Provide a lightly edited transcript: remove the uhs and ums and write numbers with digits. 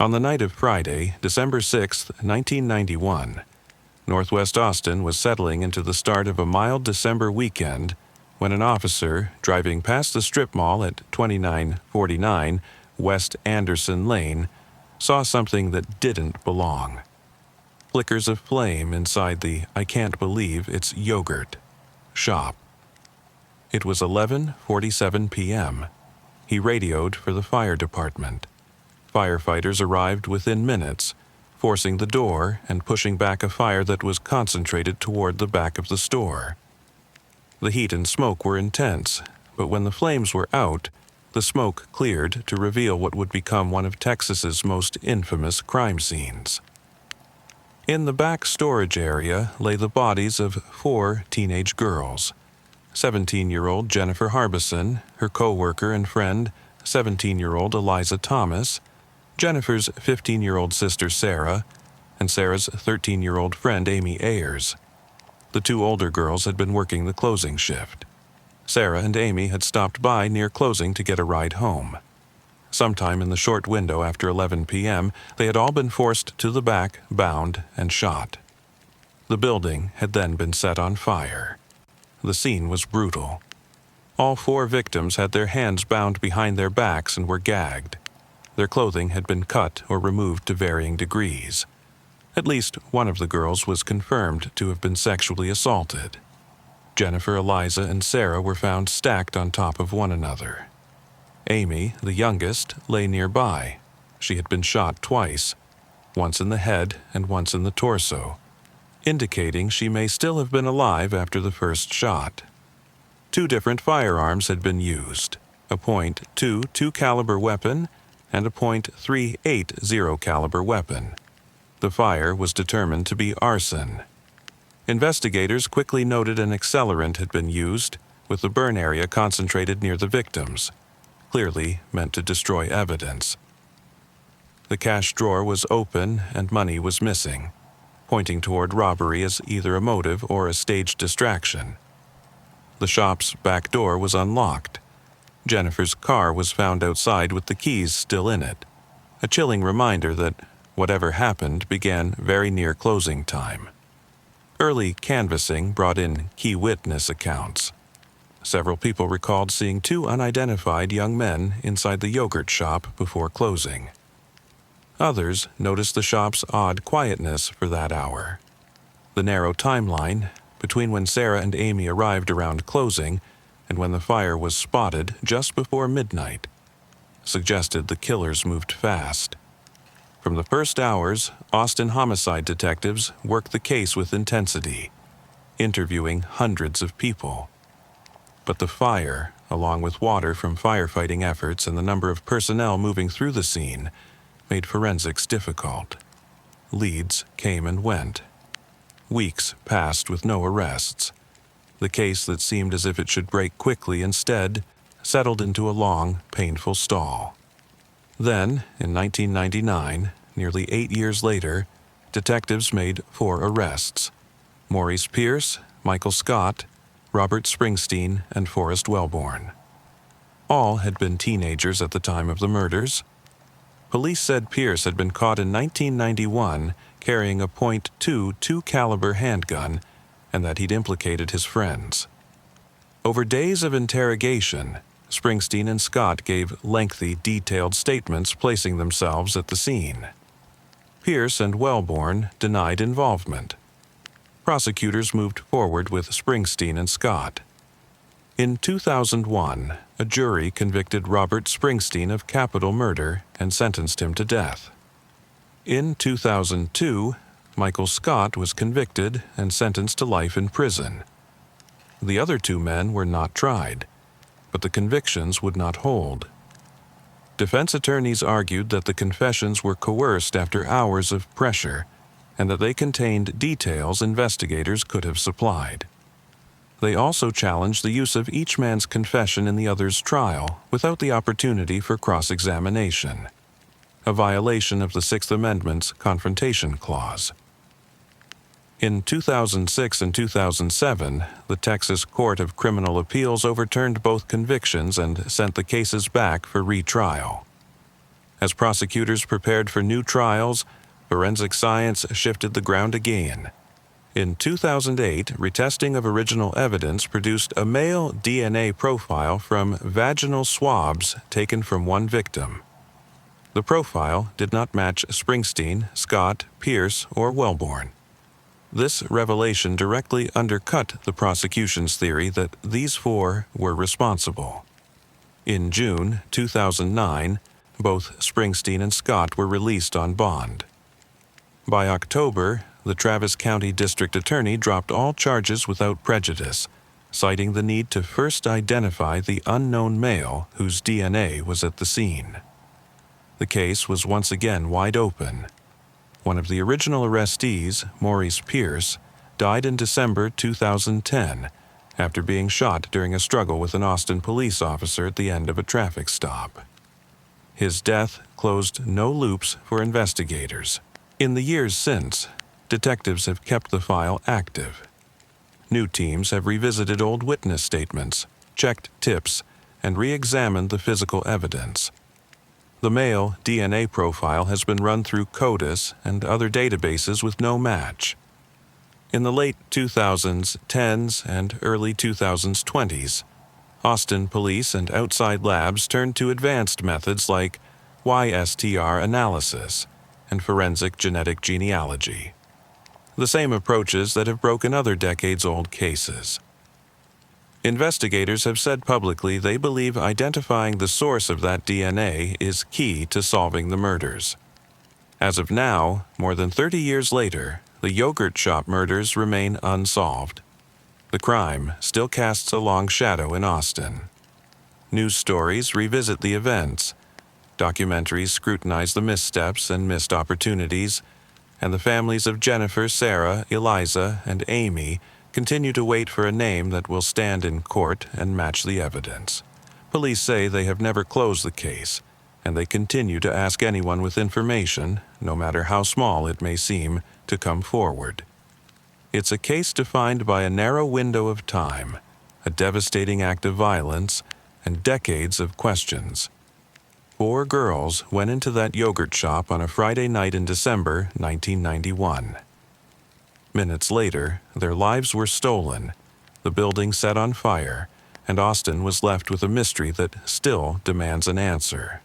On the night of Friday, December 6, 1991, Northwest Austin was settling into the start of a mild December weekend when an officer, driving past the strip mall at 2949 West Anderson Lane, saw something that didn't belong. Flickers of flame inside the "I can't believe it's yogurt" shop. It was 11:47 p.m. He radioed for the fire department. Firefighters arrived within minutes, forcing the door and pushing back a fire that was concentrated toward the back of the store. The heat and smoke were intense, but when the flames were out, the smoke cleared to reveal what would become one of Texas's most infamous crime scenes. In the back storage area lay the bodies of 4 teenage girls: 17-year-old Jennifer Harbison, her co-worker and friend, 17-year-old Eliza Thomas, Jennifer's 15-year-old sister Sarah, and Sarah's 13-year-old friend Amy Ayers. The 2 older girls had been working the closing shift. Sarah and Amy had stopped by near closing to get a ride home. Sometime in the short window after 11 p.m., they had all been forced to the back, bound, and shot. The building had then been set on fire. The scene was brutal. All 4 victims had their hands bound behind their backs and were gagged. Their clothing had been cut or removed to varying degrees. At least one of the girls was confirmed to have been sexually assaulted. Jennifer, Eliza, and Sarah were found stacked on top of one another. Amy, the youngest, lay nearby. She had been shot twice, once in the head and once in the torso, indicating she may still have been alive after the first shot. 2 different firearms had been used, a .22 caliber weapon and a .380 caliber weapon. The fire was determined to be arson. Investigators quickly noted an accelerant had been used, with the burn area concentrated near the victims, clearly meant to destroy evidence. The cash drawer was open and money was missing, pointing toward robbery as either a motive or a staged distraction. The shop's back door was unlocked. Jennifer's car was found outside with the keys still in it, a chilling reminder that whatever happened began very near closing time. Early canvassing brought in key witness accounts. Several people recalled seeing 2 unidentified young men inside the yogurt shop before closing. Others noticed the shop's odd quietness for that hour. The narrow timeline between when Sarah and Amy arrived around closing and when the fire was spotted just before midnight suggested the killers moved fast. From the first hours, Austin homicide detectives worked the case with intensity, interviewing hundreds of people. But the fire, along with water from firefighting efforts and the number of personnel moving through the scene, made forensics difficult. Leads came and went. Weeks passed with no arrests. The case that seemed as if it should break quickly instead settled into a long, painful stall. Then, in 1999, nearly 8 years later, detectives made 4 arrests: Maurice Pierce, Michael Scott, Robert Springsteen, and Forrest Wellborn. All had been teenagers at the time of the murders. Police said Pierce had been caught in 1991 carrying a .22 caliber handgun and that he'd implicated his friends. Over days of interrogation, Springsteen and Scott gave lengthy, detailed statements placing themselves at the scene. Pierce and Wellborn denied involvement. Prosecutors moved forward with Springsteen and Scott. In 2001, a jury convicted Robert Springsteen of capital murder and sentenced him to death. In 2002, Michael Scott was convicted and sentenced to life in prison. The other 2 men were not tried, but the convictions would not hold. Defense attorneys argued that the confessions were coerced after hours of pressure and that they contained details investigators could have supplied. They also challenged the use of each man's confession in the other's trial without the opportunity for cross-examination, a violation of the Sixth Amendment's Confrontation Clause. In 2006 and 2007, the Texas Court of Criminal Appeals overturned both convictions and sent the cases back for retrial. As prosecutors prepared for new trials, forensic science shifted the ground again. In 2008, retesting of original evidence produced a male DNA profile from vaginal swabs taken from one victim. The profile did not match Springsteen, Scott, Pierce, or Wellborn. This revelation directly undercut the prosecution's theory that these four were responsible. In June 2009, both Springsteen and Scott were released on bond. By October, the Travis County District Attorney dropped all charges without prejudice, citing the need to first identify the unknown male whose DNA was at the scene. The case was once again wide open. One of the original arrestees, Maurice Pierce, died in December 2010 after being shot during a struggle with an Austin police officer at the end of a traffic stop. His death closed no loops for investigators. In the years since, detectives have kept the file active. New teams have revisited old witness statements, checked tips, and re-examined the physical evidence. The male DNA profile has been run through CODIS and other databases with no match. In the late 2000s, 10s, and early 2020s, Austin police and outside labs turned to advanced methods like YSTR analysis and forensic genetic genealogy, the same approaches that have broken other decades-old cases. Investigators have said publicly they believe identifying the source of that DNA is key to solving the murders. As of now, more than 30 years later, the yogurt shop murders remain unsolved. The crime still casts a long shadow in Austin. News stories revisit the events. Documentaries scrutinize the missteps and missed opportunities, and the families of Jennifer, Sarah, Eliza, and Amy continue to wait for a name that will stand in court and match the evidence. Police say they have never closed the case, and they continue to ask anyone with information, no matter how small it may seem, to come forward. It's a case defined by a narrow window of time, a devastating act of violence, and decades of questions. 4 girls went into that yogurt shop on a Friday night in December 1991. Minutes later, their lives were stolen, the building set on fire, and Austin was left with a mystery that still demands an answer.